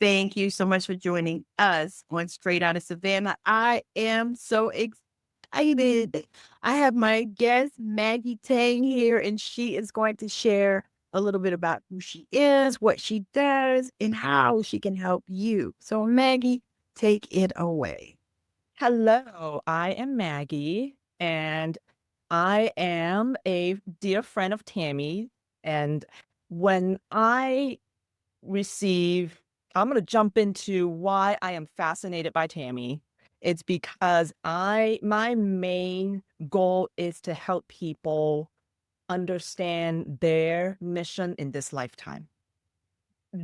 Thank you so much for joining us on Straight Out of Savannah. I am so excited. I have my guest, Maggie Tang, here, and she is going to share a little bit about who she is, what she does, and how she can help you. So, Maggie, take it away. Hello, I am Maggie, and I am a dear friend of Tammy. And when I receive, I'm going to jump into why I am fascinated by Tammy. It's because my main goal is to help people understand their mission in this lifetime.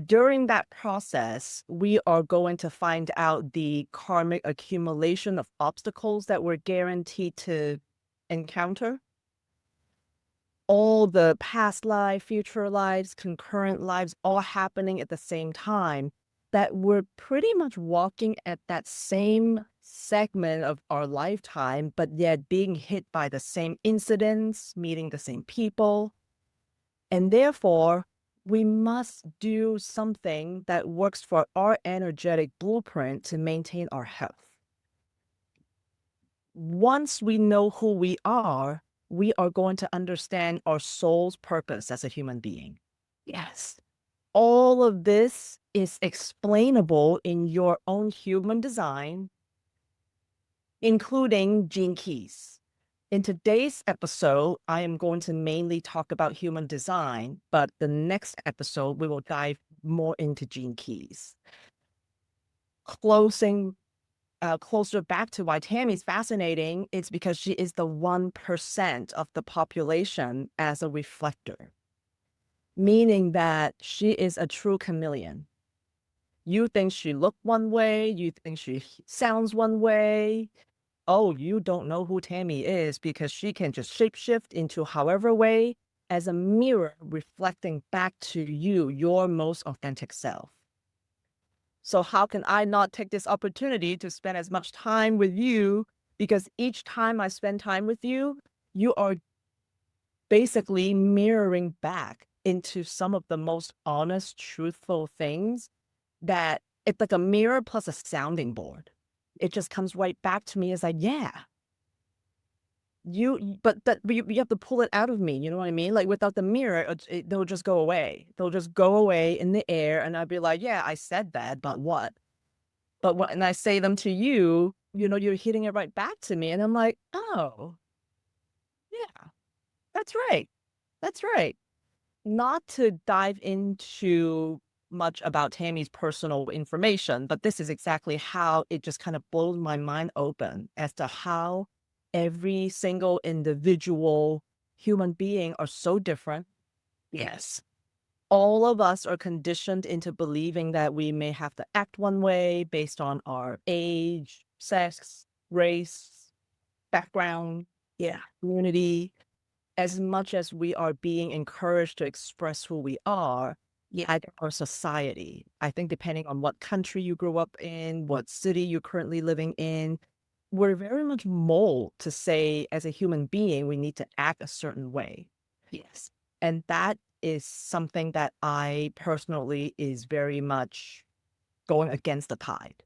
During that process, we are going to find out the karmic accumulation of obstacles that we're guaranteed to encounter. All the past life, future lives, concurrent lives, all happening at the same time, that we're pretty much walking at that same segment of our lifetime, but yet being hit by the same incidents, meeting the same people. And therefore, we must do something that works for our energetic blueprint to maintain our health. Once we know who we are going to understand our soul's purpose as a human being. Yes. All of this is explainable in your own human design, including gene keys. In today's episode, I am going to mainly talk about human design, but the next episode, we will dive more into gene keys. Closer back to why Tammy's fascinating, it's because she is the 1% of the population as a reflector, meaning that she is a true chameleon. You think she looked one way, you think she sounds one way. Oh, you don't know who Tammy is because she can just shapeshift into however way as a mirror reflecting back to you, your most authentic self. So how can I not take this opportunity to spend as much time with you? Because each time I spend time with you, you are basically mirroring back into some of the most honest, truthful things that it's like a mirror plus a sounding board. It just comes right back to me as like, yeah, but you have to pull it out of me. You know what I mean? Like without the mirror, they'll just go away. They'll just go away in the air. And I'd be like, yeah, I said that, but what? But when I say them to you, you're hitting it right back to me. And I'm like, oh, yeah, that's right. That's right. Not to dive into much about Tammy's personal information, but this is exactly how it just kind of blows my mind open as to how every single individual human being are so different. Yes. All of us are conditioned into believing that we may have to act one way based on our age, sex, race, background, Yeah. community. As much as we are being encouraged to express who we are, Yeah. at our society. I think depending on what country you grew up in, what city you're currently living in, we're very much molded to say, as a human being, we need to act a certain way. Yes. And that is something that I personally is very much going against the tide.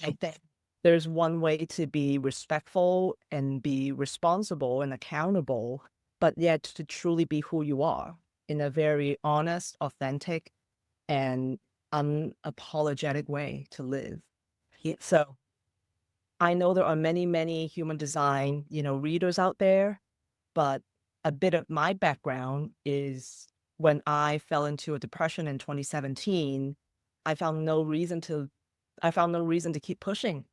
I think there's one way to be respectful and be responsible and accountable, but yet to truly be who you are in a very honest, authentic, and unapologetic way to live. Yes. So I know there are many, many human design, readers out there, but a bit of my background is when I fell into a depression in 2017, I found no reason to I found no reason to keep pushing.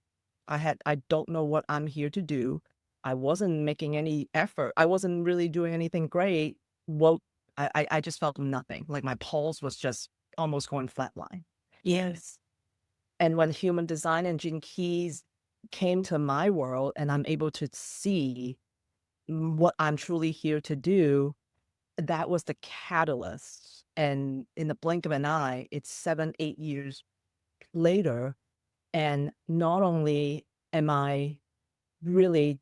I don't know what I'm here to do. I wasn't making any effort. I wasn't really doing anything great. Well, I just felt nothing. Like my pulse was just almost going flatline. Yes. And when human design and Gene Keys came to my world and I'm able to see what I'm truly here to do, that was the catalyst. And in the blink of an eye, it's 7, 8 years later. And not only am I really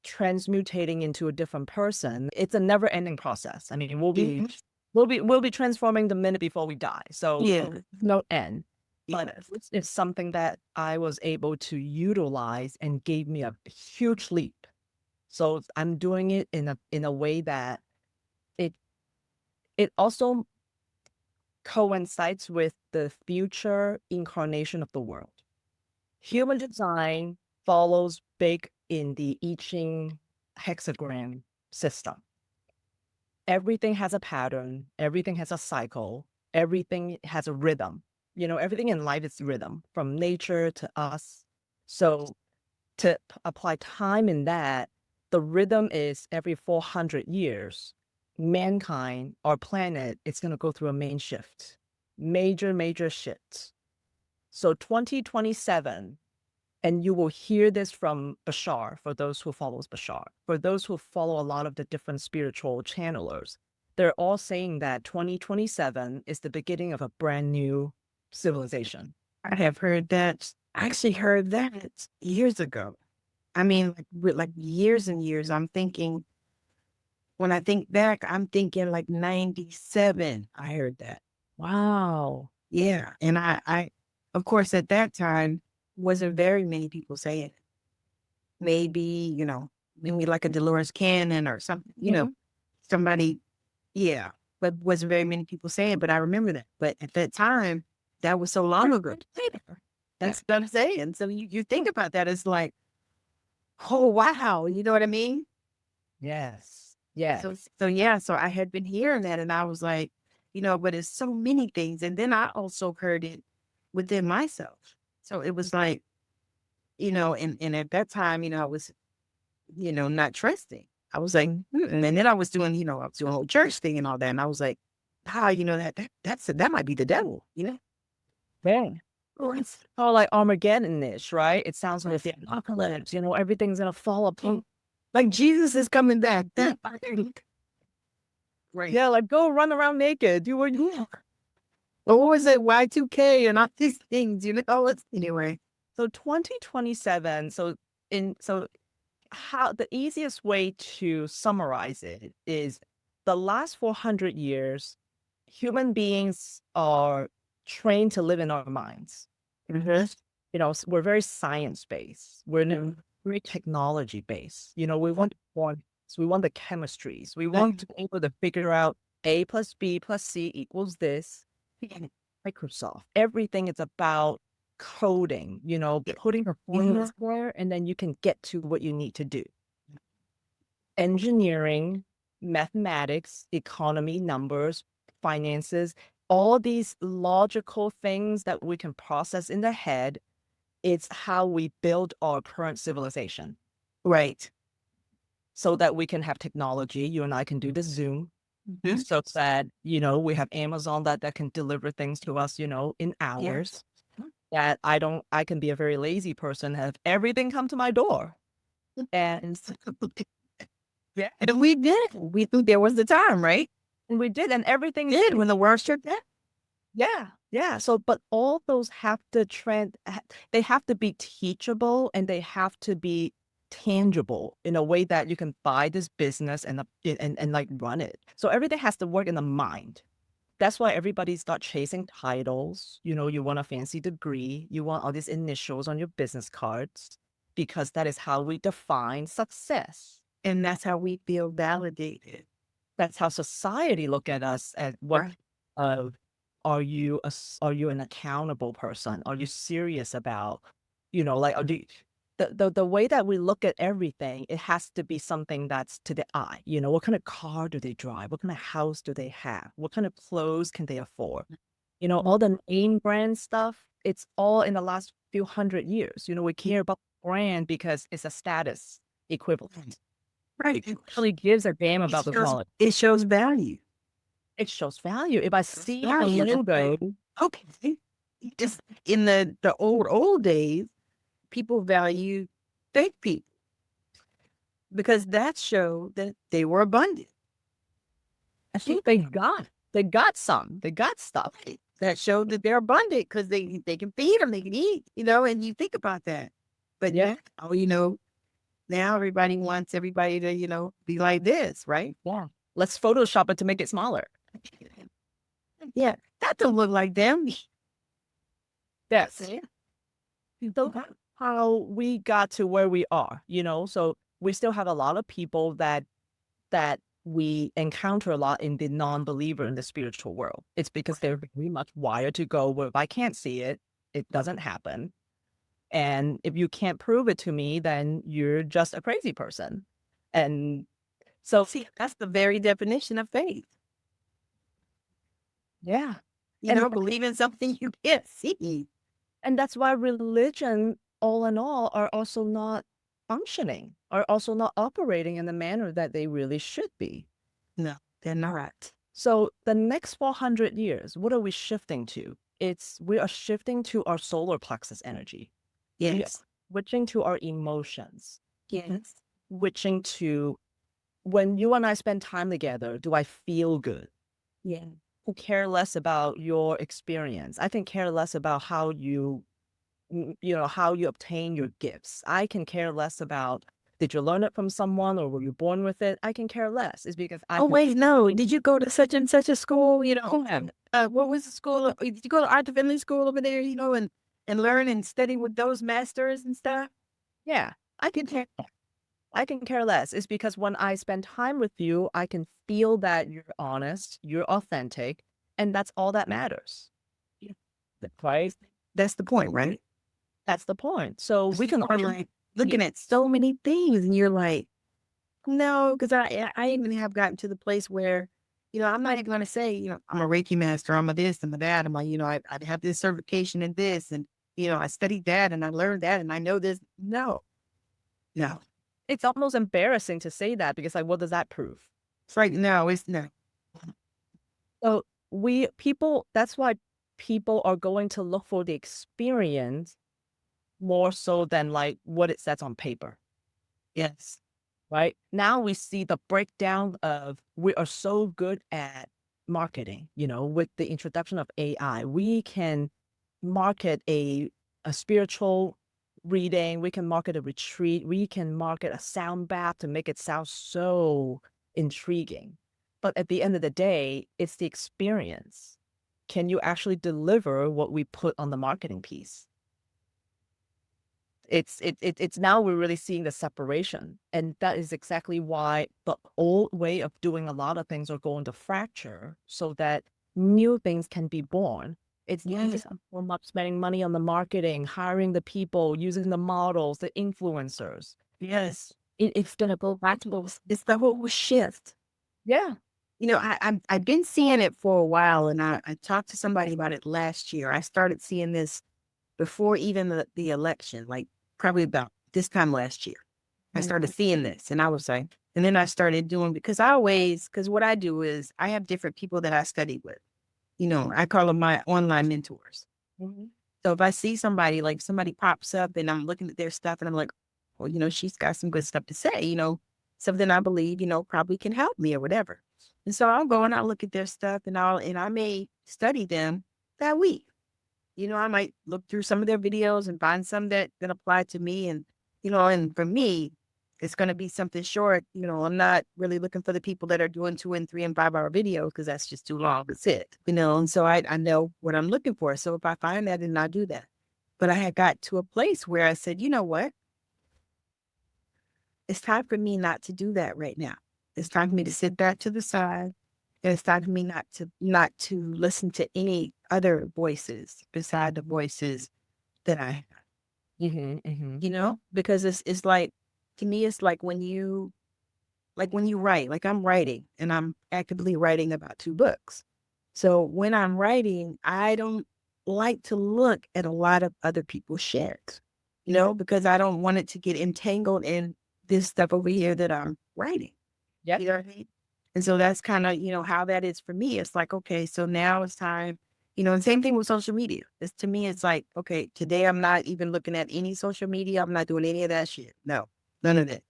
transmutating into a different person, it's a never ending process. I mean, we'll be Mhm. We'll be transforming the minute before we die. So Yeah. no end. But Yes. it's something that I was able to utilize and gave me a huge leap. So I'm doing it in a way that it it also coincides with the future incarnation of the world. Human design follows big in the I Ching hexagram system. Everything has a pattern, everything has a cycle, everything has a rhythm. Everything in life is rhythm from nature to us. So to apply time in that, the rhythm is every 400 years, mankind, our planet, is going to go through a main shift, major shifts. So 2027, and you will hear this from Bashar, for those who follows Bashar, for those who follow a lot of the different spiritual channelers, they're all saying that 2027 is the beginning of a brand new civilization. I have heard that. I actually heard that years ago. I mean, like years and years. I'm thinking, when I think back, I'm thinking like 97. I heard that. Wow. Yeah. And of course, at that time, wasn't very many people saying it. Maybe, maybe like a Dolores Cannon or something, somebody, yeah. But wasn't very many people saying it, but I remember that. But at that time, that was so long ago. That's what I'm saying. So you think about that, it's like, oh, wow. You know what I mean? Yes. Yes. So I had been hearing that and I was like, but it's so many things. And then I also heard it within myself. So it was like, and at that time, I was, not trusting. I was like, and then I was doing, I was doing a whole church thing and all that. And I was like, that might be the devil, Yeah. Oh, it's Oh, like Armageddon-ish, right? It sounds like the Yes. apocalypse, everything's gonna fall apart. like Jesus is coming back. Right. Yeah, like go run around naked. You were Yeah. What was it? Y2K and all these things, anyway. So 2027, so how the easiest way to summarize it is the last 400 years, human beings are trained to live in our minds. We're very science-based. We're very technology-based. We want quantities, we want the chemistries. We want to be able to figure out A plus B plus C equals this. Microsoft, everything is about coding, putting your formulas there, and then you can get to what you need to do. Engineering, mathematics, economy, numbers, finances, all these logical things that we can process in the head, it's how we build our current civilization. Right. So that we can have technology. You and I can do the Zoom. So that, we have Amazon that can deliver things to us, in hours. That I can be a very lazy person, have everything come to my door. And Yeah. And we did it. We knew there was the time, right? we did, and everything Did when the world stripped that. Yeah. So, but all those have to they have to be teachable and they have to be tangible in a way that you can buy this business and like run it. So everything has to work in the mind. That's why everybody's not chasing titles. You want a fancy degree. You want all these initials on your business cards because that is how we define success. And that's how we feel validated. That's how society look at us as what Right. are you an accountable person? Are you serious about, like the way that we look at everything, it has to be something that's to the eye. What kind of car do they drive? What kind of house do they have? What kind of clothes can they afford? All the name brand stuff, it's all in the last few hundred years. We care about brand because it's a status equivalent. Right. It really gives a damn about the quality. It shows value. It shows value. If I see a value. logo, Okay. Just in the old days, people value fake people because that showed that they were abundant. I think they got stuff. That showed that they're abundant because they can feed them, they can eat, and you think about that. But Yeah. now everybody wants everybody to, be like this, right? Yeah. Let's Photoshop it to make it smaller. Yeah, that don't look like them. Yes. Yeah. So how we got to where we are, so we still have a lot of people that we encounter a lot in the non-believer in the spiritual world. It's because they're very much wired to go, well, if I can't see it, it doesn't happen. And if you can't prove it to me, then you're just a crazy person. And so, See, that's the very definition of faith. yeah. You And know, believe in something you can't see. and that's why religion, all in all, are also not functioning, are also not operating in the manner that they really should be. No, they're not. So the next 400 years, what are we shifting to? We are shifting to our solar plexus energy. We are Yes. switching to our emotions, Yes. switching to when you and I spend time together, do I feel good? Yeah. Who care less about your experience? I can care less about how how you obtain your gifts. I can care less about, did you learn it from someone or were you born with it? I can care less. It's because I Oh, can. wait, no. Did you go to such and such a school? What was the school? Did you go to art defending school over there, and learn and study with those masters and stuff? Yeah, I can care. I can care less. It's because when I spend time with you, I can feel that you're honest, you're authentic, and that's all that matters. Yeah. Right? That's the point, right? That's the point. So we can Are like looking at so many things, and you're like, no, because I even have gotten to the place where, I'm not even going to say, I'm a Reiki master, I'm a this, I'm a that. I'm like, I have this certification in this, and I studied that, and I learned that, and I know this. No, no, It's almost embarrassing to say that because, like, what does that prove? it's like no, it's no. So that's why people are going to look for the experience more so than like what it says on paper. Yes, Right? Now we see the breakdown of we are so good at marketing, with the introduction of AI. We can market a spiritual reading, we can market a retreat, we can market a sound bath to make it sound so intriguing. But at the end of the day, it's the experience. Can you actually deliver what we put on the marketing piece? It's now we're really seeing the separation, and that is exactly why the old way of doing a lot of things are going to fracture so that new things can be born. It's not yes, just so much spending money on the marketing, hiring the people, using the models, the influencers. yes. It's Gonna go back to it's the whole shift. yeah. I've been seeing it for a while, and I talked to somebody about it last year. I started seeing this before even the election, like probably about this time last year. I started seeing this, and I was like, and then I started doing because because what I do is I have different people that I study with. I call them my online mentors. Mhm. So if I see somebody, like somebody pops up and I'm looking at their stuff and I'm like, well, she's got some good stuff to say, something I believe, probably can help me or whatever. And so I'll go and I'll look at their stuff and I may study them that week. I might look through some of their videos and find some that apply to me. And for me, it's going to be something short. I'm not really looking for the people that are doing 2 and 3 and 5 hour videos because that's just too long to sit, and so I know what I'm looking for. So if I find that, then I do that. But I had got to a place where I said, you know what? It's time for me not to do that right now. It's time for me to sit that to the side. It's time for me not to listen to any other voices beside the voices that I have, because it's like, to me, it's like when you write, like I'm writing and I'm actively writing about 2 books. So when I'm writing, I don't like to look at a lot of other people's shares, because I don't want it to get entangled in this stuff over here that I'm writing. Yep. You know what I mean? And so that's kind of, how that is for me. It's like, okay, so now it's time, and same thing with social media. It's to me, it's like, okay, today I'm not even looking at any social media. I'm not doing any of that shit. No, none of that.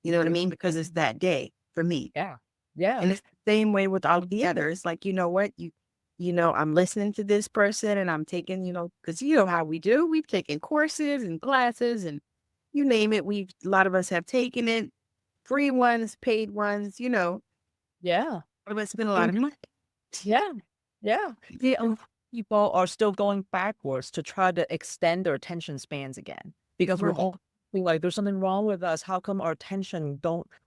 You know what I mean? Because it's that day for me. Yeah. Yeah. And it's the same way with all of the others. Like, you know what? I'm listening to this person and I'm taking, because you know how we do. We've taken courses and classes and you name it. A lot of us have taken it, free ones, paid ones, Yeah. but it's been a lot of money. Yeah. Yeah. People are still going backwards to try to extend their attention spans again because we're Right. all feeling like there's something wrong with us. How come our attention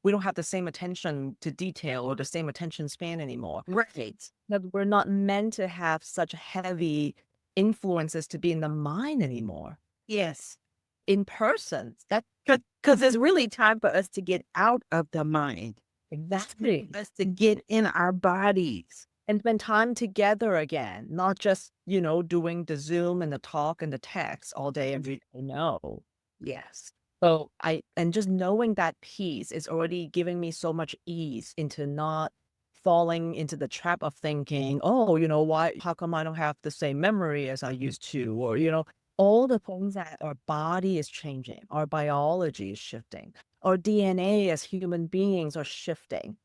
we don't have the same attention to detail or the same attention span anymore? Right. That we're not meant to have such heavy influences to be in the mind anymore. Yes. In person, that Because it's really time for us to get out of the mind, exactly. us to get in our bodies. And spend time together again, not just, doing the Zoom and the talk and the text all day every day. No. Yes. So and just knowing that peace is already giving me so much ease into not falling into the trap of thinking, oh, how come I don't have the same memory as I used to? Or, all the things that our body is changing, our biology is shifting, our DNA as human beings are shifting,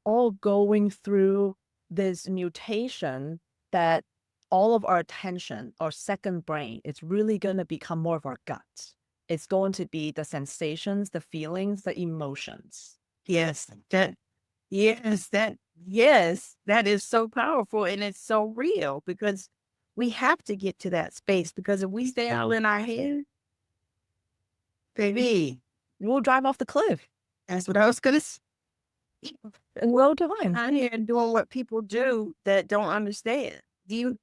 all going through this mutation that all of our attention, our second brain, it's really going to become more of our guts. It's going to be the sensations, the feelings, the emotions. Yes. That is so powerful and it's so real because we have to get to that space because if we stay all in our head, baby, We'll drive off the cliff. that's what I was gonna say. And well done. Out here and doing what people do that don't understand. Do you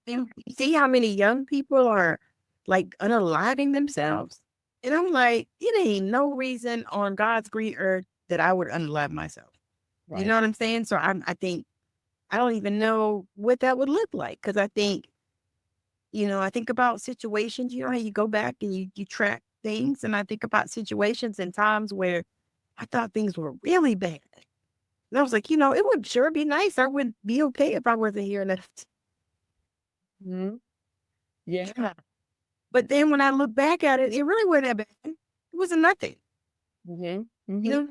see how many young people are like unaliving themselves? And I'm like, it ain't no reason on God's green earth that I would unalive myself. You Right. know what I'm saying? So I think I don't even know what that would look like because I think, I think about situations, how you go back and you track things. And I think about situations and times where I thought things were really bad. And I was like, it would sure be nice. I would be okay if I wasn't here left. Mhm. Yeah. But then when I look back at it, it really wasn't that bad. It wasn't nothing. Mhm. You Mhm. know,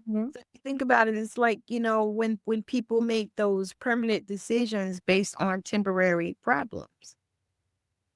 Mhm. so if you think about it, it's like, when people make those permanent decisions based on temporary problems.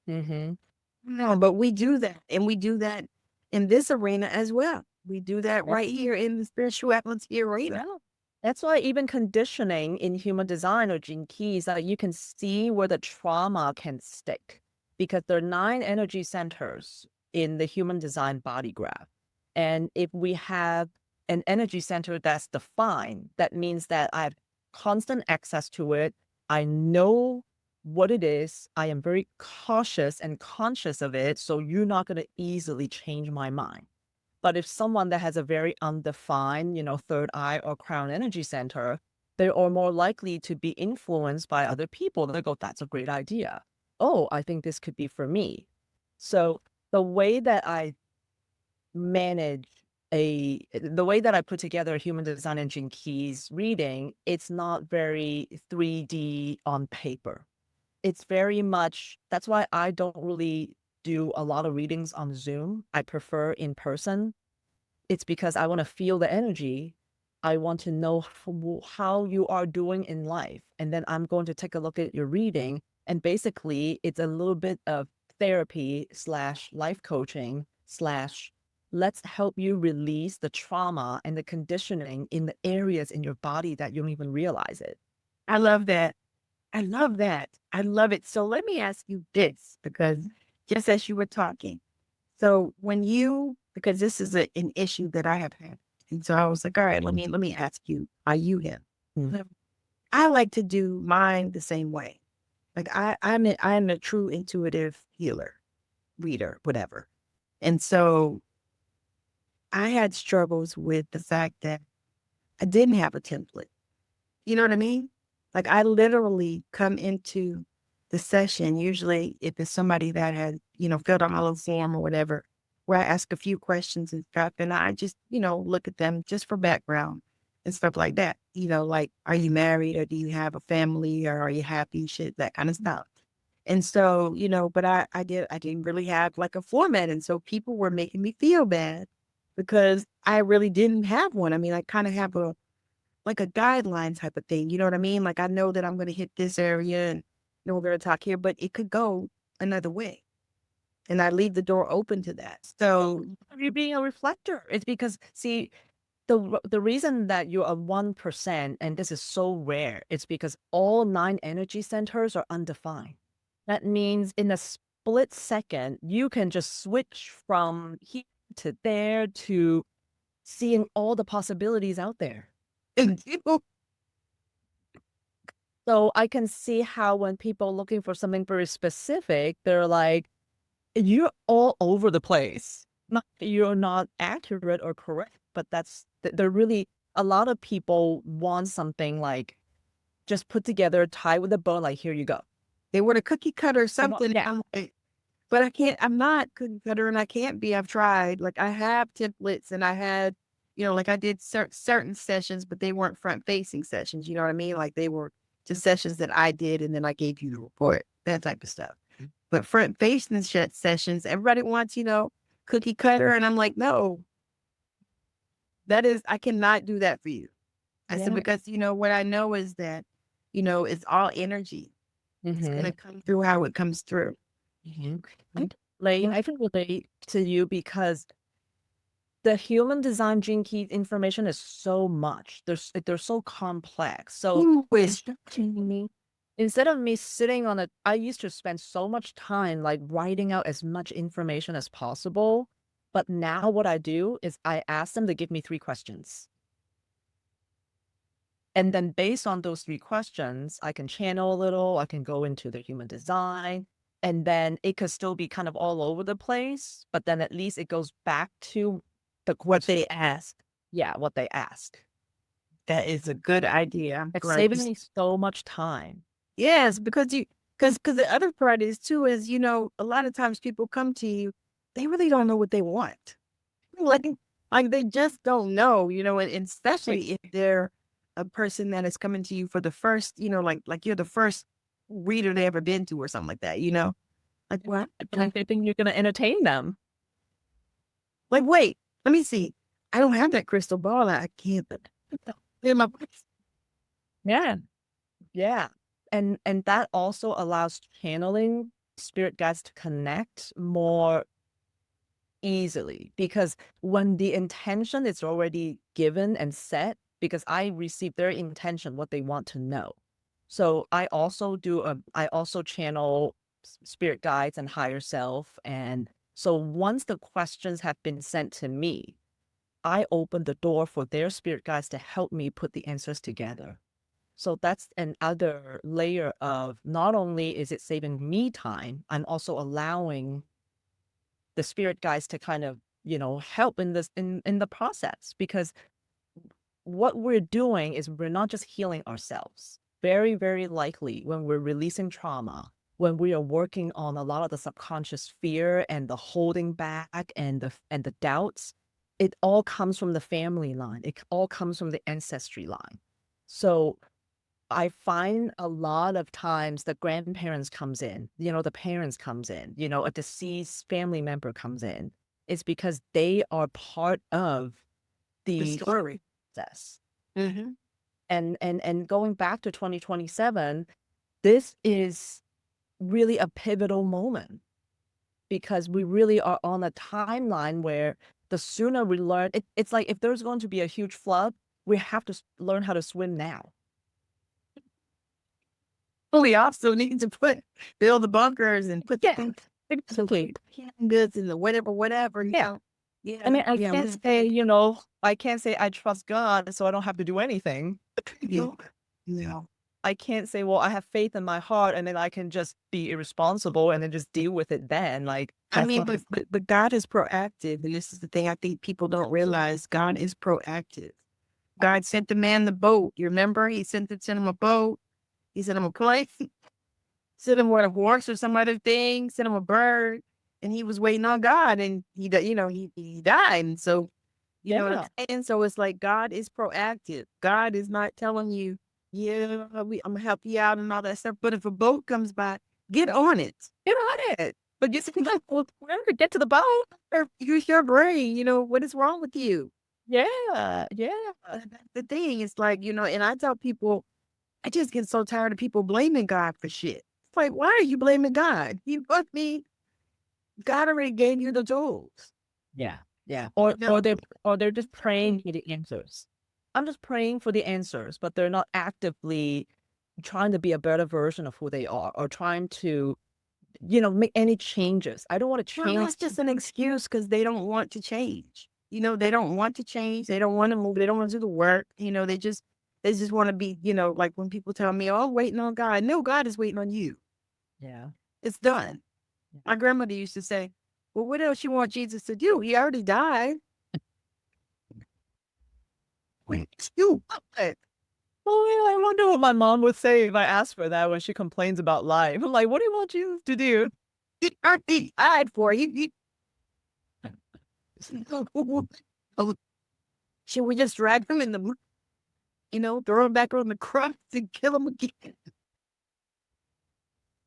Mhm. No, but we do that. And we do that in this arena as well. We do that Yeah. right here in the spirituality arena. Yeah. That's why even conditioning in human design or gene keys, that you can see where the trauma can stick because there are 9 energy centers in the human design body graph. And if we have an energy center that's defined, that means that I have constant access to it. I know what it is. I am very cautious and conscious of it. So you're not going to easily change my mind. But if someone that has a very undefined, third eye or crown energy center, they are more likely to be influenced by other people. They go, that's a great idea. Oh, I think this could be for me. So the way that I manage the way that I put together a human design and gene keys reading, it's not very 3D on paper. It's very much, that's why I don't really do a lot of readings on Zoom. I prefer in person. It's because I want to feel the energy. I want to know how you are doing in life. And then I'm going to take a look at your reading. And basically, it's a little bit of therapy slash life coaching slash let's help you release the trauma and the conditioning in the areas in your body that you don't even realize it. I love that. I love that. I love it. So let me ask you this, because just as you were talking, so because this is an issue that I have had, and so I was like, all right, let me ask you, are you him? Mm. I like to do mine the same way. Like I'm a true intuitive healer, reader, whatever. And so I had struggles with the fact that I didn't have a template. You know what I mean? Like I literally come into the session, usually if it's somebody that had, filled out my little form or whatever, where I ask a few questions and stuff, and I just, look at them just for background and stuff like that. Like, are you married or do you have a family or are you happy? Shit, that kind of stuff. And so, but I didn't really have like a format. And so people were making me feel bad because I really didn't have one. I mean, I kind of have like a guideline type of thing. You know what I mean? Like I know that I'm going to hit this area and we're going to talk here, but it could go another way. And I leave the door open to that. So You being a reflector. It's because, see, The reason that you're a 1%, and this is so rare, it's because all 9 energy centers are undefined. That means in a split second, you can just switch from here to there to seeing all the possibilities out there. And people, So I can see how when people looking for something very specific, they're like, you're all over the place. Not you're not accurate or correct, but they're really a lot of people want something like just put together, tie with a bow, like here you go. they want a cookie cutter or something. Yeah. I'm like, but I can't, I'm not cookie cutter and I can't be. I've tried. Like I have templates and I had, like I did certain sessions, but they weren't front facing sessions. You know what I mean? Like they were just sessions that I did and then I gave you the report, that type of stuff. But front facing sessions, everybody wants, cookie cutter. And I'm like, no, I cannot do that for you. I said, Yeah. because, what I know is that, it's all energy. It's going to come through how it comes through. I can relate to you because the human design gene key information is so much. They're so complex. So instead of me sitting on it, I used to spend so much time like writing out as much information as possible. But now what I do is I ask them to give me 3 questions. And then based on those 3 questions, I can channel a little, I can go into the human design, and then it could still be kind of all over the place, but then at least it goes back to what they ask. Yeah, what they ask. That is a good idea. It's saving me so much time. Yes, because the other part is too is, a lot of times people come to you, they really don't know what they want. Like they just don't know, and especially if they're a person that is coming to you for the first, like you're the first reader they ever been to or something like that, Like what? Like they think you're gonna entertain them. Like, wait, let me see. I don't have that crystal ball. I can't. In my voice. Yeah. Yeah. And that also allows channeling spirit guides to connect more easily, because when the intention is already given and set, because I receive their intention, what they want to know. So I also channel spirit guides and higher self. And so once the questions have been sent to me, I open the door for their spirit guides to help me put the answers together. So that's another layer of not only is it saving me time, I'm also allowing the spirit guides to kind of, help in this in the process, because what we're doing is we're not just healing ourselves. Very, very likely when we're releasing trauma, when we are working on a lot of the subconscious fear and the holding back and the doubts, it all comes from the family line. It all comes from the ancestry line. So I find a lot of times the grandparents comes in, the parents comes in, a deceased family member comes in. It's because they are part of the story. process. Mm-hmm. And going back to 2027, this is really a pivotal moment, because we really are on a timeline where the sooner we learn, it's like if there's going to be a huge flood, we have to learn how to swim now. We also need to build the bunkers and put the things, Exactly. goods in the whatever. Yeah. Yeah. I mean, I can't say, I can't say I trust God, so I don't have to do anything. No. I can't say, well, I have faith in my heart, and then I can just be irresponsible and then just deal with it then. Like, I mean, but God is proactive. And this is the thing I think people don't realize. God is proactive. God sent the man the boat. You remember? He sent him a boat. He sent him a plane. Sent him with a horse or some other thing. Sent him a bird. And he was waiting on God. And he died. And so, you know what I'm saying? So it's like God is proactive. God is not telling you, yeah, I'm going to help you out and all that stuff. But if a boat comes by, get on it. Get on it. But you say, well, where to get to the boat? Or use your brain. What is wrong with you? Yeah. The thing is like, and I tell people, I just get so tired of people blaming God for shit. It's like, why are you blaming God? You fuck me. God already gave you the tools. Yeah. Yeah. No. Or they're just praying for the answers. I'm just praying for the answers, but they're not actively trying to be a better version of who they are or trying to, make any changes. I don't want to Well, change. that's just an excuse because they don't want to change. They don't want to change. They don't want to move. They don't want to do the work. They just want to be, like when people tell me, oh, waiting on God. No, God is waiting on you. Yeah. It's done. My grandmother used to say, well, what else you want Jesus to do? He already died. Wait, you what? Oh, yeah, I wonder what my mom would say if I asked for that when she complains about life. I'm like, what do you want you to do? He already died for you. Oh, should we just drag him in the, throw him back on the cross and kill him again?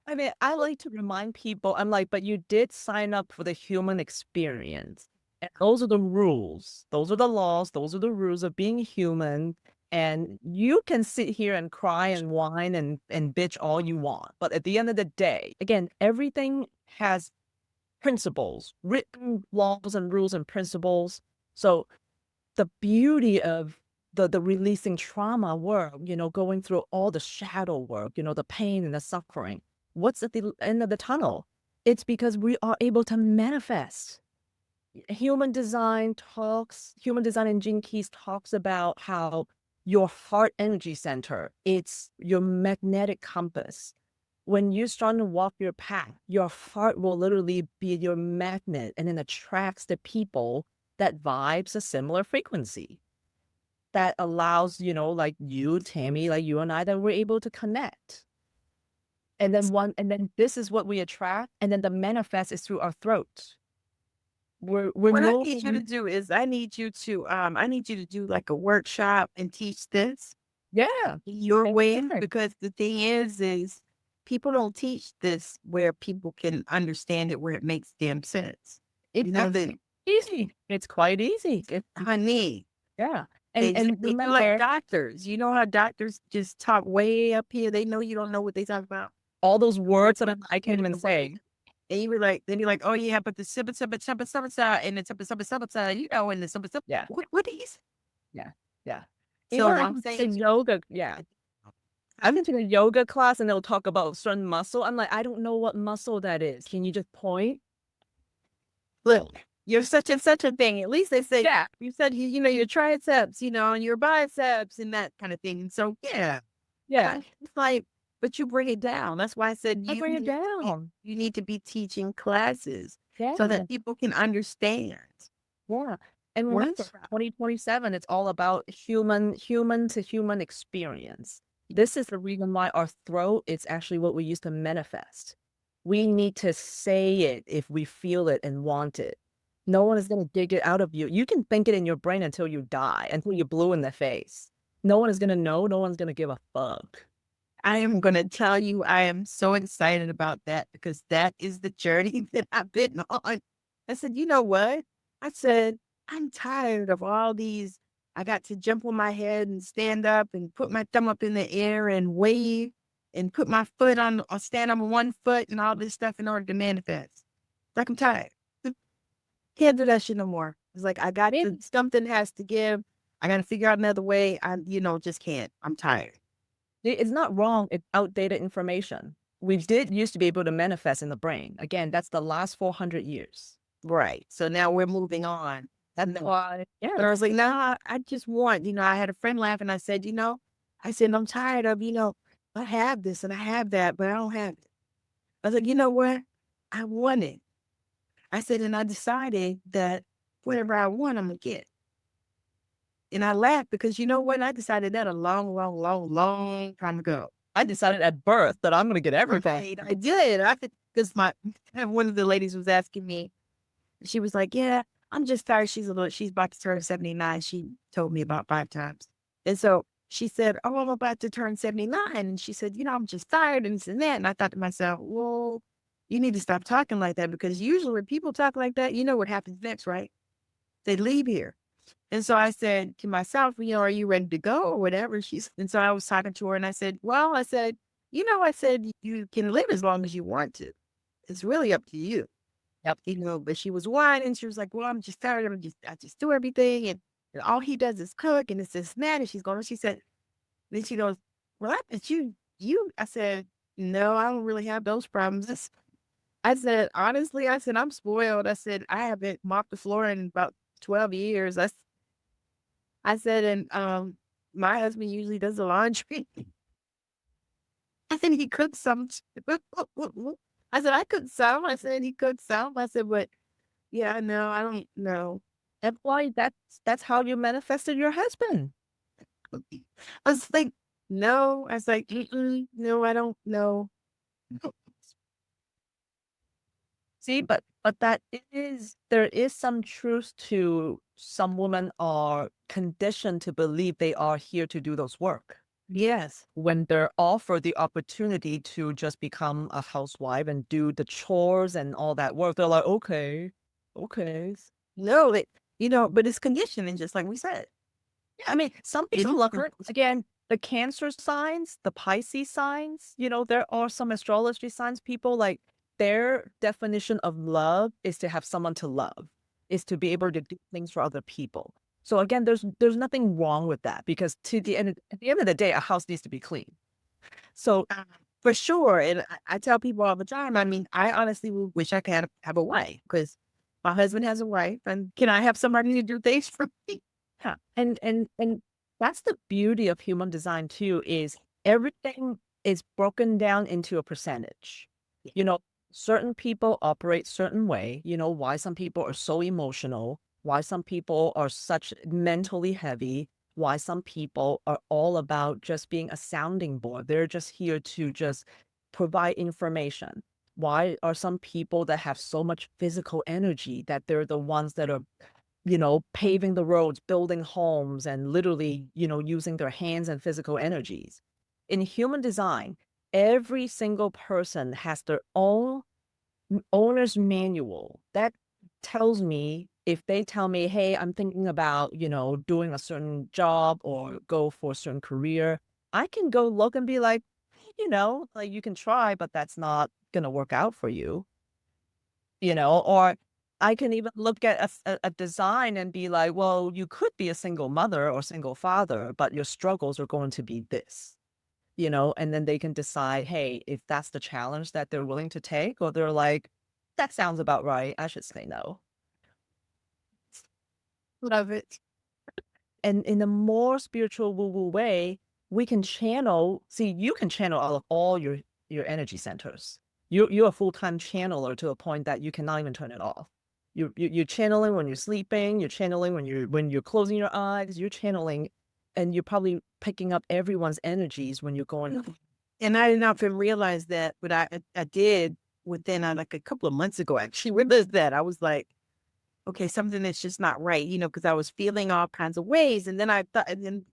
I mean, I like to remind people, I'm like, but you did sign up for the human experience. And those are the rules. Those are the laws. Those are the rules of being human. And you can sit here and cry and whine and bitch all you want. But at the end of the day, again, everything has principles, written laws and rules and principles. So the beauty of the releasing trauma work, going through all the shadow work, the pain and the suffering. What's at the end of the tunnel? It's because we are able to manifest. Human design and Gene Keys talks about how your heart energy center, it's your magnetic compass. When you're starting to walk your path, your heart will literally be your magnet and it attracts the people that vibes a similar frequency that allows, like you, Tammy, like you and I, that we're able to connect. And then this is what we attract. And then the manifest is through our throat. We're What I no, need you to do is I need you to do like a workshop and teach this yeah. your way Sure. because the thing is people don't teach this where people can understand it where it makes damn sense. It's That easy. It's quite easy. honey, Yeah. they do like Remember, doctors. You know how doctors just talk way up here. They know you don't know what they talk about. all those words that I can't even say. And you were like, then you're like, oh yeah, but the sibba and the sibba and the sibba Yeah. what is? Yeah. Yeah. So Even I'm like the saying, yoga. Yeah. I've been to a yoga class and they'll talk about certain muscle. I'm like, I don't know what muscle that is. Can you just point? look, you're such and such a thing. At least they say, Yeah. you said, your triceps, and your biceps and that kind of thing. And so, yeah, Yeah. it's like, but you bring it down. That's why I said I bring it down. you need to be teaching classes Yeah. so that people can understand. Yeah. And remember, What? 2027, it's all about human to human experience. This is the reason why our throat is actually what we use to manifest. We need to say it if we feel it and want it. No one is going to dig it out of you. You can think it in your brain until you die, until you're blue in the face. No one is going to know. No one's going to give a fuck. I am going to tell you, I am so excited about that because that is the journey that I've been on. I said, you know what? I said, I'm tired of all these. I got to jump on my head and stand up and put my thumb up in the air and wave and put my foot on or stand on one foot and all this stuff in order to manifest. Like I'm tired. Can't do that shit no more. It's like I got to, something has to give. I got to figure out another way. I, just can't. I'm tired. It's not wrong. It's outdated information. We did used to be able to manifest in the brain. Again, that's the last 400 years. Right. So now we're moving on. That's why, yeah. But I was like, no, I just want, I had a friend laugh and I said, I'm tired of, I have this and I have that, but I don't have it. I was like, you know what? I want it. I said, and I decided that whatever I want, I'm going to get. And I laughed because you know what? I decided that a long, long, long, long time ago. I decided at birth that I'm going to get everything. Right, I did. Because one of the ladies was asking me, she was like, yeah, I'm just tired. She's about to turn 79. She told me about 5 times. And so she said, oh, I'm about to turn 79. And she said, I'm just tired and this and that. And I thought to myself, well, you need to stop talking like that because usually when people talk like that, you know what happens next, right? They leave here. And so I said to myself, are you ready to go or whatever? And so I was talking to her and I said, well, I said, you can live as long as you want to. It's really up to you. Yep. But she was whining. She was like, well, I'm just tired. I just do everything. And all he does is cook and it's this and that. And she said, then she goes, well, but I said, no, I don't really have those problems. I said, honestly, I said, I'm spoiled. I said, I haven't mopped the floor in about 12 years. I said, and my husband usually does the laundry. I said, he cooks some. I said, I cook some. I said, he cooks some. I said, but yeah, no, I don't know. That's why that's how you manifested your husband. I was like, no. I was like, no, I don't know. See, but there is some truth to some women are conditioned to believe they are here to do those work. Yes. When they're offered the opportunity to just become a housewife and do the chores and all that work, they're like, okay, okay. No, but it's conditioning, just like we said. I mean, some people look at, again, the Cancer signs, the Pisces signs, there are some astrology signs, people like their definition of love is to have someone to love, is to be able to do things for other people. So again, there's nothing wrong with that because at the end of the day, a house needs to be clean. So For sure. And I tell people all the time, I mean, I honestly wish I could have a wife because my husband has a wife. And can I have somebody to do things for me? yeah, and that's the beauty of human design too, is everything is broken down into a percentage. Yeah. Certain people operate certain way, why some people are so emotional, why some people are such mentally heavy, why some people are all about just being a sounding board. They're just here to just provide information. Why are some people that have so much physical energy that they're the ones that are paving the roads, building homes, and literally, using their hands and physical energies. In human design, every single person has their own owner's manual that tells me if they tell me, hey, I'm thinking about, doing a certain job or go for a certain career, I can go look and be like, like you can try, but that's not going to work out for you, or I can even look at a design and be like, well, you could be a single mother or single father, but your struggles are going to be this, and then they can decide, hey, if that's the challenge that they're willing to take, or they're like, that sounds about right, I should say no. Love it. And in a more spiritual woo-woo way, we can you can channel all your energy centers. You're a full-time channeler to a point that you cannot even turn it off. You're channeling when you're sleeping, you're channeling when you're closing your eyes, you're channeling, and you're probably picking up everyone's energies when you're going. And I did not even realize that, but I did within like a couple of months ago, actually realized that. I was like, okay, something that's just not right, because I was feeling all kinds of ways. And then I thought, and then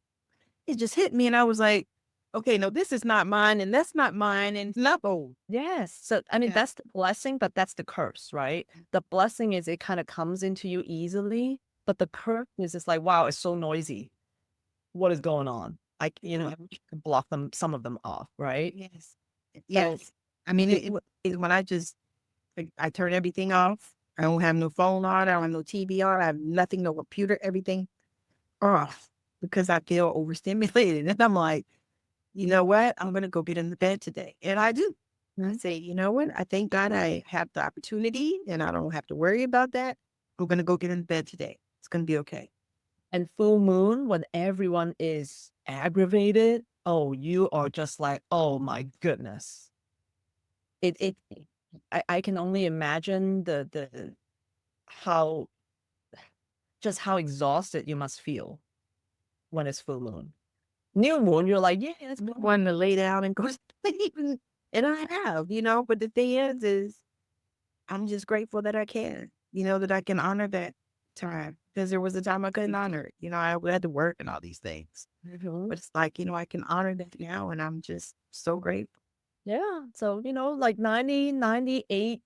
it just hit me. And I was like, okay, no, this is not mine. And that's not mine. And it's not old. Yes. So, I mean, Yeah. that's the blessing, but that's the curse, right? The blessing is it kind of comes into you easily, but the curse is just like, wow, it's so noisy. What is going on? I can block some of them off, right? Yes. Yes. I mean, when I turn everything off. I don't have no phone on. I don't have no TV on. I have nothing, no computer, everything off because I feel overstimulated. And I'm like, you know what? I'm going to go get in the bed today. And I do. I say, you know what? I thank God I have the opportunity and I don't have to worry about that. I'm going to go get in bed today. It's going to be okay. And full moon, when everyone is aggravated, oh, you are just like, oh my goodness. It I can only imagine the how how exhausted you must feel when it's full moon. New moon, you're like, yeah, it's Wanting to lay down and go to sleep. And I have, but the thing is I'm just grateful that I can, that I can honor that time because there was a time I couldn't honor it. I had to work and all these things. But it's like, I can honor that now and I'm just so grateful. Yeah. So, like 98%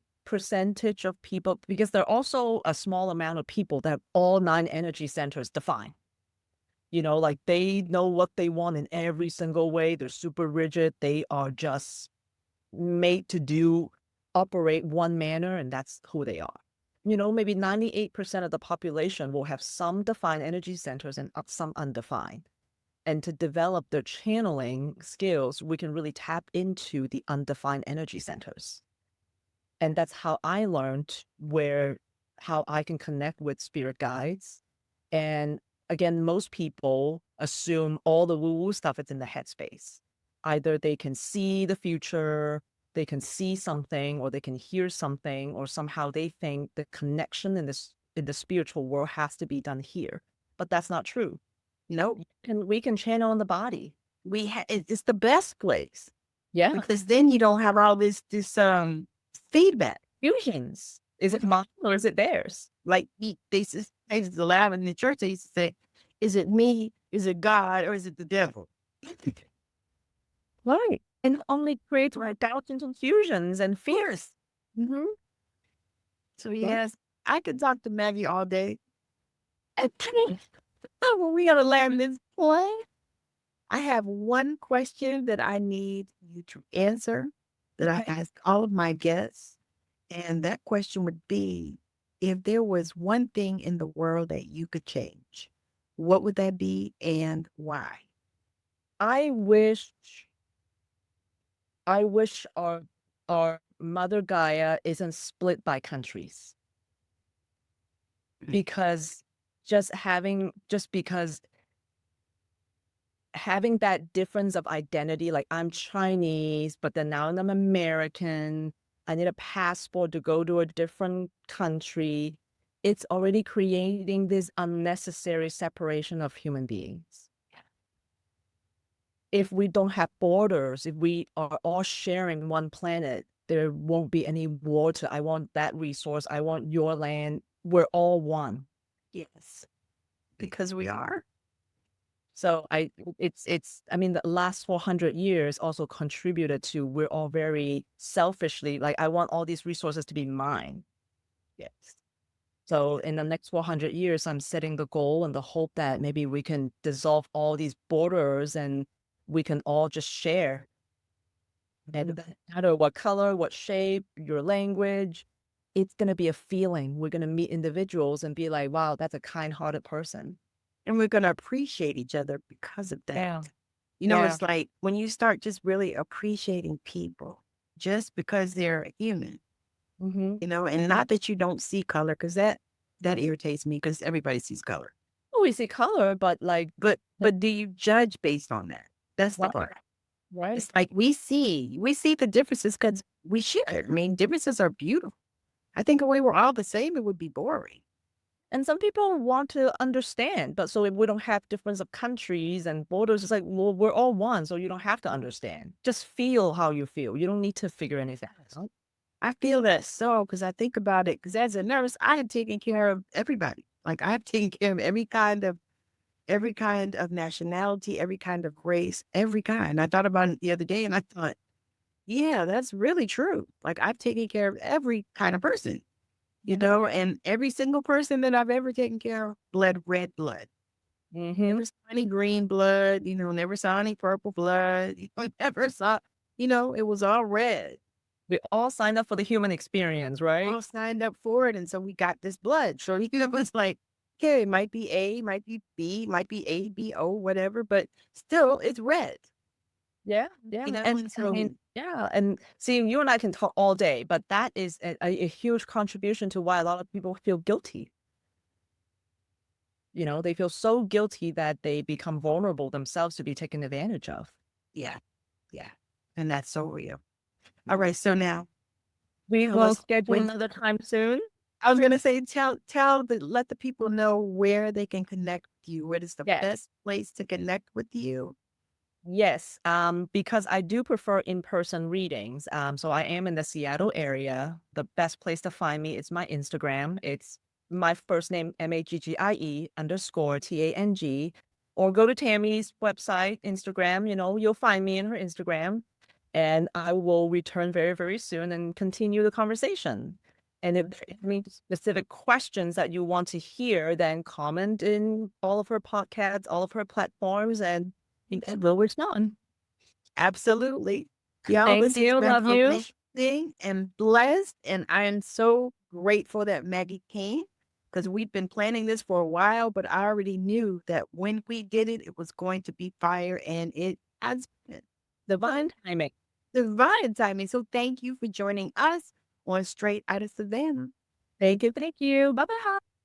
of people, because there are also a small amount of people that have all 9 energy centers defined. Like they know what they want in every single way. They're super rigid. They are just made to do operate one manner and that's who they are. Maybe 98% of the population will have some defined energy centers and some undefined. And to develop their channeling skills, we can really tap into the undefined energy centers. And that's how I learned how I can connect with spirit guides. And again, most people assume all the woo-woo stuff is in the headspace. Either they can see the future, they can see something, or they can hear something, or somehow they think the connection in the spiritual world has to be done here. But that's not true. Nope. We can channel in the body. It's the best place. Yeah. Because then you don't have all this feedback. Fusions. Is it mine or is it theirs? Like they used to laugh in the church. They used to say, "Is it me? Is it God? Or is it the devil?" Right. And only creates doubts and confusions and fears. Mm-hmm. So yes, I could talk to Maggie all day. And when we gotta land this point, I have one question that I need you to answer that I ask all of my guests. And that question would be, if there was one thing in the world that you could change, what would that be and why? I wish our Mother Gaia isn't split by countries. Because because having that difference of identity, like I'm Chinese, but then now I'm American, I need a passport to go to a different country. It's already creating this unnecessary separation of human beings. If we don't have borders, if we are all sharing one planet, there won't be any water. I want that resource. I want your land. We're all one. Yes, because we are. So I mean, the last 400 years also contributed to, we're all very selfishly, like, I want all these resources to be mine. Yes. So in the next 400 years, I'm setting the goal and the hope that maybe we can dissolve all these borders and we can all just share. And no matter what color, what shape, your language, it's going to be a feeling. We're going to meet individuals and be like, wow, that's a kind-hearted person. And we're going to appreciate each other because of that. Yeah. It's like when you start just really appreciating people just because they're human, and not that you don't see color, because that irritates me, because everybody sees color. Oh, we see color, but but do you judge based on that? That's the part. Right. It's like we see the differences because we should. I mean, differences are beautiful. I think if we were all the same, it would be boring. And some people want to understand, but so if we don't have difference of countries and borders, it's like, well, we're all one, so you don't have to understand. Just feel how you feel. You don't need to figure anything out. I feel that so, because I think about it, because as a nurse, I have taken care of everybody. Like I've taken care of every kind of nationality, every kind of race, every kind. I thought about it the other day and I thought, yeah, that's really true. Like I've taken care of every kind of person. And every single person that I've ever taken care of bled red blood. Never saw any green blood, never saw any purple blood. Never saw, it was all red. We all signed up for the human experience, right? All signed up for it. And so we got this blood. So it was like, okay, it might be A, might be B, might be A, B, O, whatever, but still it's red. Yeah. Yeah. And so, and see, you and I can talk all day, but that is a huge contribution to why a lot of people feel guilty. They feel so guilty that they become vulnerable themselves to be taken advantage of. Yeah. Yeah. And that's so real. All right. So now we will schedule another time soon. I was going to say, let the people know where they can connect with you. What is the best place to connect with you? Yes, because I do prefer in-person readings. So I am in the Seattle area. The best place to find me is my Instagram. It's my first name, Maggie_Tang, or go to Tammy's website, Instagram. You'll find me in her Instagram, and I will return very, very soon and continue the conversation. And if there are any specific questions that you want to hear, then comment in all of her podcasts, all of her platforms, and we'll respond. Absolutely. Yeah. Thank you. Love you. amazing and blessed. And I am so grateful that Maggie came because we've been planning this for a while, but I already knew that when we did it, it was going to be fire and it has been. Divine timing. Divine timing. So thank you for joining us on Straight Out of Savannah. Thank you. Thank you. Bye bye.